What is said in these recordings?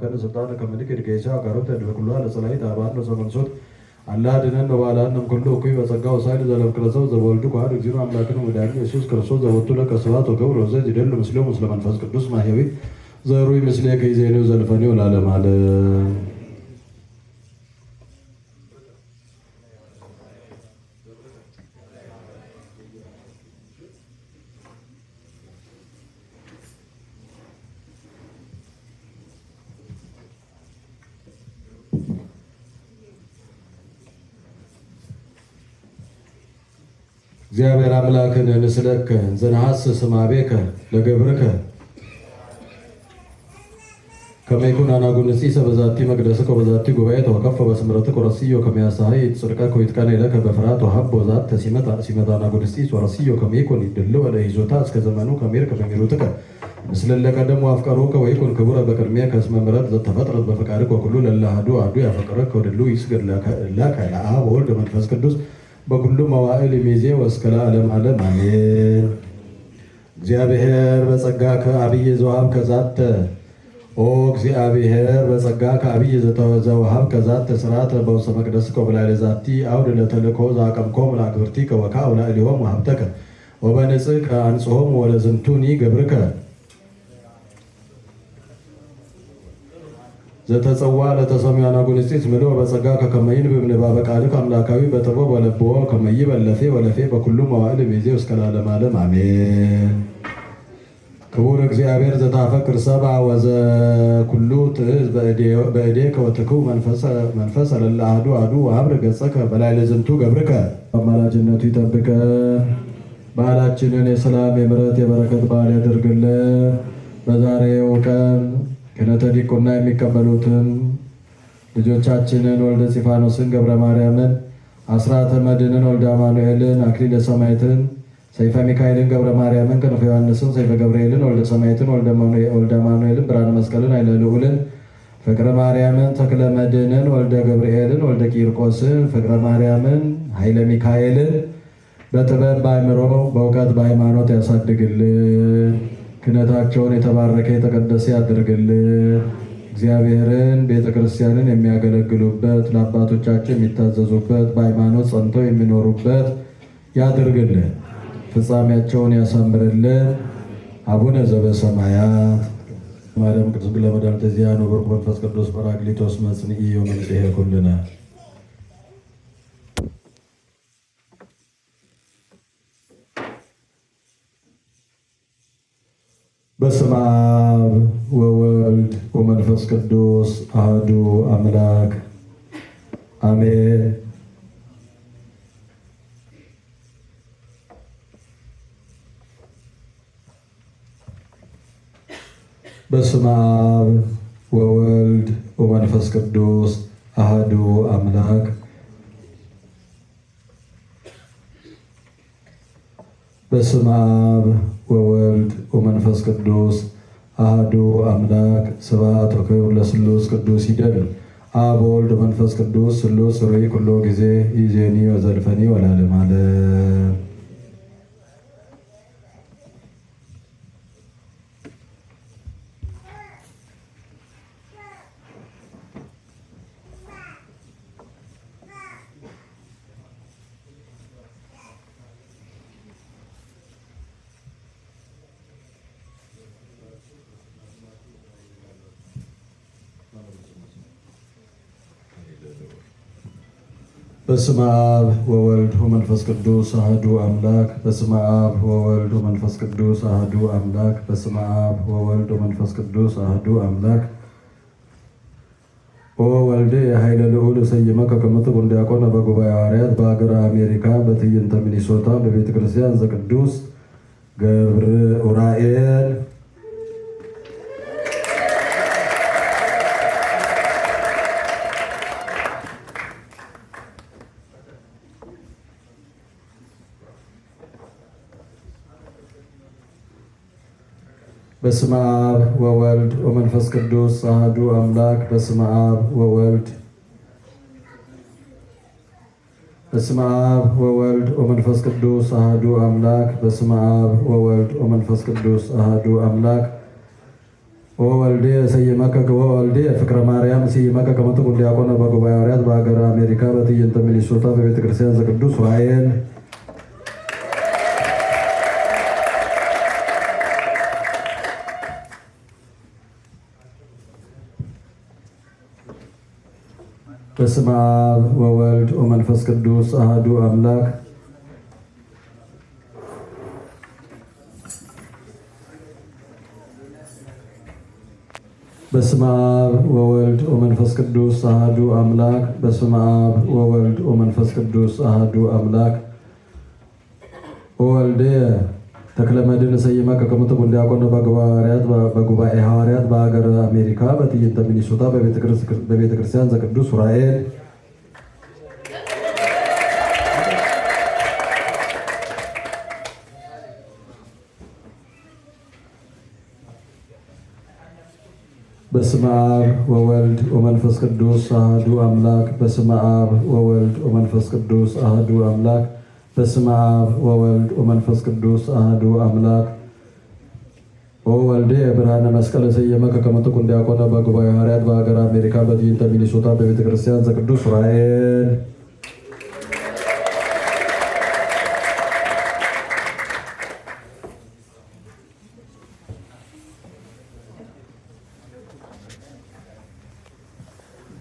كان سلطان كملك الجيشة قررت أن كل هذا صلاحي تابعنا سمنسوت الله ديننا نبالان نم كله كوي بسقى وسائل زلم كرسو زبولتو قارئ جيرو أملاكنا مداري يسوع كرسو زبولتو لك صلاة وكبر وزي جدل مسلم فاز قدوس ما هيوي زاروي مسليه كي زينو زلفاني ولا على مال እግዚአብሔር አምላክን ንስለከ ዘነሐስስ ማቤከ ለገብርከ ከመ ይኩን አናጉንሲሰ በዛቲ መቅደስከ ወበዛቲ ጉባኤ ተወከፈ በስምረትከ ወረስዮ ከመ ያሳይ ጽድቀከ ወይትቀነ ለከ በፍርሃት ወሀቦ ዛተ ሲመታ አናጉንሲስ ወረስዮ ከመ ይኩን ይድልው ለይዞታ እስከ ዘመኑ ከመይርከ በሚሩትከ ምስለ ለቀደሙ አፍቀሩከ ወይኩን ክቡረ በቅድሜከ እስመ ምሕረት ዘተፈጥረት በፈቃድከ ወኩሉ ለእለ አሐዱ ያፈቅረከ ወድሉ ይስገድ ለከ ለአብ ወወልድ ወመንፈስ ቅዱስ በኩሉ መዋዕል ሚዜ ወእስከ ለዓለም ዓለም አሜን። እግዚአብሔር በጸጋከ አብይ ዘወሀብከ ዛተ ኦ እግዚአብሔር በጸጋከ አብይ ዘወሀብከ ዛተ ሥርዓተ በውስተ መቅደስከ ወበላዕለ ዛቲ አውድ ለተልእኮ ዘአቀምኮሙ ለአግብርቲከ ወካዕቡ ላዕሌሆሙ ወሀብተከ ወበንጽሕከ አንጽሖሙ ወለዝንቱኒ ገብርከ ዘተጸዋ ለተሰሚው አናጉንስጢስ ምሎ በጸጋከ ከመ ይንብብ ንባበ ቃልከ አምላካዊ በጥበብ ወለብዎ ከመ ይበል ለፌ በኩሉ መዋዕል ሚዜ እስከ ለዓለመ ዓለም አሜን። ክቡር እግዚአብሔር ዘታፈቅር ሰብአ ወዘኩሉ ትእዝ በእዴከ ወትክው መንፈሰ ለእለ አሐዱ ወሀብር ገጸከ በላዕለ ዝንቱ ገብርከ አማላጅነቱ ይጠብቀ። በዓላችንን የሰላም የምሕረት የበረከት በዓል ያደርግልን። በዛሬው ቀን ክህነተ ዲቁና የሚቀበሉትን ልጆቻችንን ወልደ እስጢፋኖስን ገብረ ማርያምን፣ አስራተ መድኅንን ወልደ አማኑኤልን፣ አክሊለ ሰማዕትን ሰይፈ ሚካኤልን ገብረ ማርያምን፣ ክንፈ ዮሐንስን ሰይፈ ገብርኤልን፣ ወልደ ሰማዕትን ወልደ አማኑኤልን፣ ብርሃነ መስቀልን፣ ኃይለ ልዑልን፣ ፍቅረ ማርያምን፣ ተክለ መድኅንን ወልደ ገብርኤልን፣ ወልደ ቂርቆስን፣ ፍቅረ ማርያምን፣ ኃይለ ሚካኤልን በጥበብ በአእምሮ በእውቀት በሃይማኖት ያሳድግልን። ክህነታቸውን የተባረከ የተቀደሰ ያድርግልን። እግዚአብሔርን ቤተ ክርስቲያንን የሚያገለግሉበት ለአባቶቻቸው የሚታዘዙበት በሃይማኖት ጸንተው የሚኖሩበት ያድርግልን። ፍጻሜያቸውን ያሳምርልን። አቡነ ዘበሰማያት ማርያም ቅድስት ለመድኃኒተ ዚአነ ወበርኩ መንፈስ ቅዱስ ጰራቅሊጦስ መጽንዒ ወመንጽሔ ኩልነ በስመ አብ ወወልድ ወመንፈስ ቅዱስ አሐዱ አምላክ አሜን። በስመ አብ ወወልድ ወመንፈስ ቅዱስ አሐዱ አምላክ በስመ አብ ወወልድ ወመንፈስ ቅዱስ አሐዱ አምላክ ስብሐት ወክብር ለስሉስ ቅዱስ ይደል አብ ወልድ መንፈስ ቅዱስ ስሉስ ሩይ ኩሎ ጊዜ ይዜኒ ወዘልፈኒ ወለዓለመ ዓለም። በስመ አብ ወወልድ ወመንፈስ ቅዱስ አሐዱ አምላክ በስመ አብ ወወልድ ወመንፈስ ቅዱስ አሐዱ አምላክ በስመ አብ ወወልድ ወመንፈስ ቅዱስ አሐዱ አምላክ ኦ ወልደ የኃይለ ልዑል እሰይመከ ከመ ትኩን ዲያቆነ በጉባኤ ሐዋርያት በሀገረ አሜሪካ በትዕይንተ ሚኒሶታ በቤተ ክርስቲያን ዘቅዱስ ገብረ ኡራኤል በስመ አብ ወወልድ ወመንፈስ ቅዱስ አሐዱ አምላክ በስመ አብ ወወልድ ወመንፈስ ቅዱስ አሐዱ አምላክ በስመ አብ ወወልድ ወመንፈስ ቅዱስ አሐዱ አምላክ ወወልዴ ሰይመከ ወወልዴ ፍቅረ ማርያም ሰይመከ ከመ ትኩን ዲያቆነ በጉባኤ ሐዋርያት በሀገረ አሜሪካ በትዕይንተ ሚኒሶታ በቤተ ክርስቲያን ዘቅዱስ ዑራኤል በስመ አብ ወወልድ ወመንፈስ ቅዱስ አሐዱ አምላክ በስመ አብ ወወልድ ወመንፈስ ቅዱስ አሐዱ አምላክ በስመ አብ ወወልድ ወመንፈስ ቅዱስ አሐዱ አምላክ ወወልደ ተክለ መድኅን ሰይመከ ከመ ትኩን ዲያቆነ በጉባኤ ሐዋርያት በሀገረ አሜሪካ በትዕይንተ ሚኒሶታ በቤተ ክርስቲያን ዘቅዱስ ዑራኤል በስመ አብ ወወልድ ወመንፈስ ቅዱስ አሐዱ አምላክ በስመ አብ ወወልድ ወመንፈስ ቅዱስ አሐዱ አምላክ በስመ አብ ወወልድ ወመንፈስ ቅዱስ አሐዱ አምላክ ወወልደ ብርሃነ መስቀል ሰየመከ ከመ ትኩን ዲያቆነ በጉባኤ ሐዋርያት በሀገረ አሜሪካ በትዕይንተ ሚኒሶታ በቤተ ክርስቲያን ዘቅዱስ ዑራኤል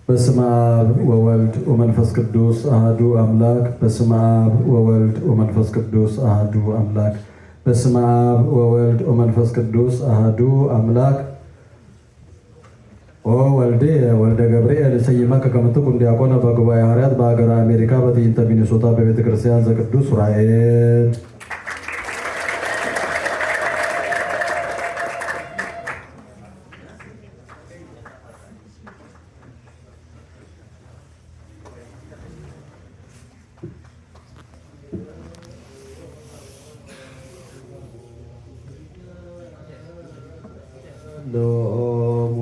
በስመ አብ ወወልድ ወመንፈስ ቅዱስ አሐዱ አምላክ በስመ አብ ወወልድ ወመንፈስ ቅዱስ አሐዱ አምላክ በስመ አብ ወወልድ ወመንፈስ ቅዱስ አሐዱ አምላክ ወወልደ ወልደ ገብርኤል ሰይመከ ከመ ትኩን ዲያቆነ በጉባኤ ሐዋርያት በሀገረ አሜሪካ በትዕይንተ ሚኒሶታ በቤተ ክርስቲያን ዘቅዱስ ዑራኤል ሎሙ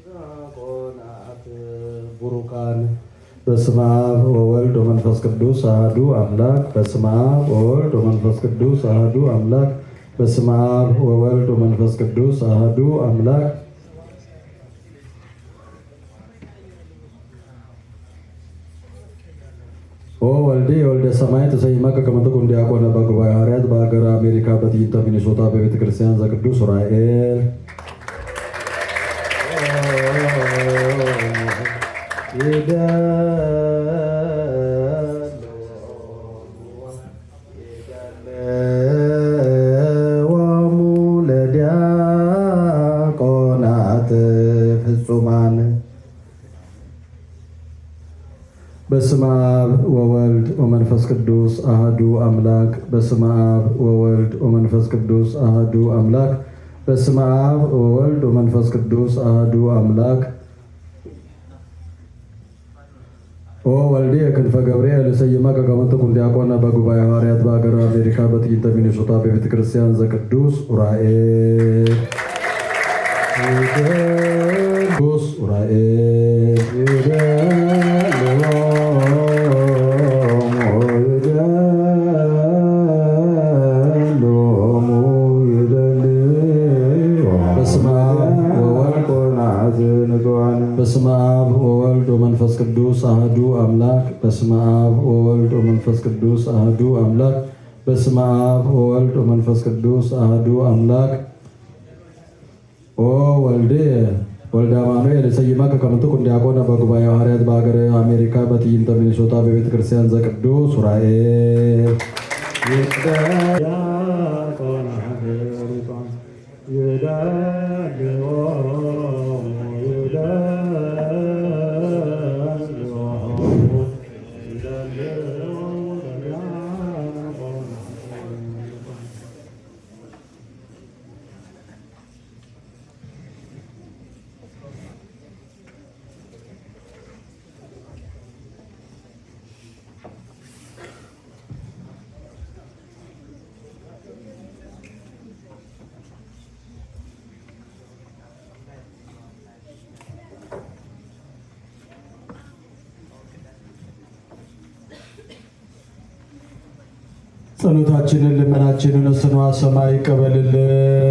ዲያቆናት ቡሩካን በስመ አብ ወወልድ ወመንፈስ ቅዱስ አሐዱ አምላክ በስመ አብ ወወልድ ወመንፈስ ቅዱስ አሐዱ አምላክ በስመ አብ ወወልድ ወመንፈስ ቅዱስ አሐዱ አምላክ ወልዴ የወልደ ሰማይ ተሰይመከ ከመ ትኩን ዲያቆነ በጉባኤ ሐዋርያት በሀገረ አሜሪካ በትዕይንተ ሚኒሶታ በቤተ ክርስቲያን ዘቅዱስ ዑራኤል ወሙ ለዲያቆናት ፍጹማን በስመ አብ ወወልድ ወመንፈስ ቅዱስ አሐዱ አምላክ በስመ አብ ወወልድ ወመንፈስ ቅዱስ አሐዱ አምላክ በስመ አብ ወወልድ ወመንፈስ ቅዱስ አሐዱ አምላክ ወወልደ ክንፈ ገብርኤል ሰይመከ ከመ ትኩን ዲያቆነ በጉባኤ ሐዋርያት በሀገረ አሜሪካ በትዕይንተ ሚኒሶታ በቤተ ክርስቲያን ዘቅዱስ ዑራኤል ቅዱስ ዑራኤል በስመ አብ ወወልድ ወመንፈስ ቅዱስ አሐዱ አምላክ በስመ አብ ወወልድ ወመንፈስ ቅዱስ አሐዱ አምላክ በስመ አብ ወወልድ ወመንፈስ ቅዱስ አሐዱ አምላክ ወወልደ ወልደ አማኑኤል ሰይመከ ከመ ትኩን ዲያቆነ በጉባኤ ሐዋርያት በሀገረ አሜሪካ በትዕይንተ ሚኒሶታ በቤተ ክርስቲያን ዘቅዱስ ዑራኤል ጸሎታችንን ልመናችንን ጽኗ ሰማይ ይቀበልልን።